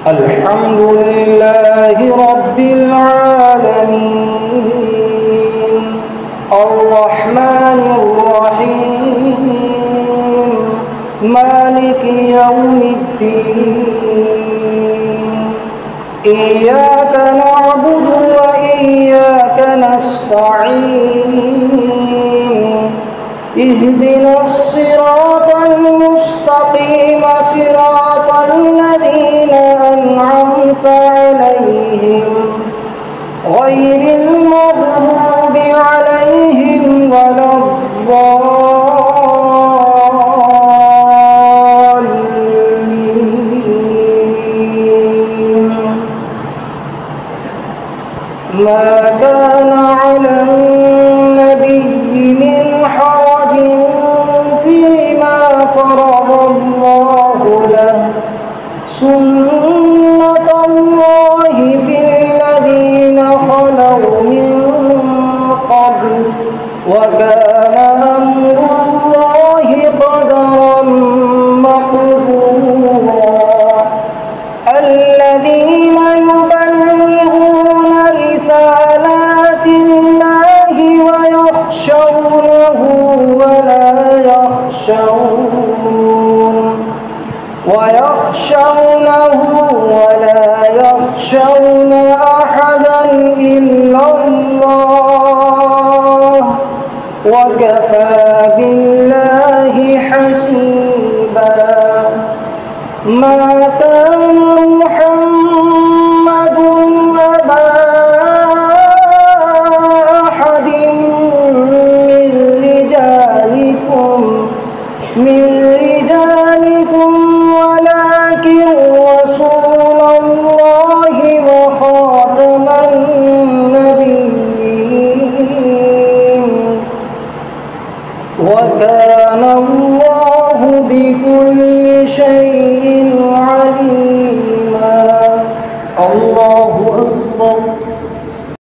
الحمد لله رب العالمين الرحمن الرحيم مالك يوم الدين إياك نعبد وإياك نستعين اهدنا الصراط المستقيم صراط الذين أنعمت عليهم غير المغضوب عليهم ولا الضالين. ما كان على النبي من حرج فيما فرض الله له سنة الله في الذين خلوا من قبل وكان أمر الله قدرا مقدورا. الذين يبلغون رسالات الله ويخشونه ولا يخشون أحدا إلا الله وكفى بالله حسيبا. ما كان محمد أبا أحد من رجالكم ولكن رسول الله وخاتم النبيين وكان الله بكل شيء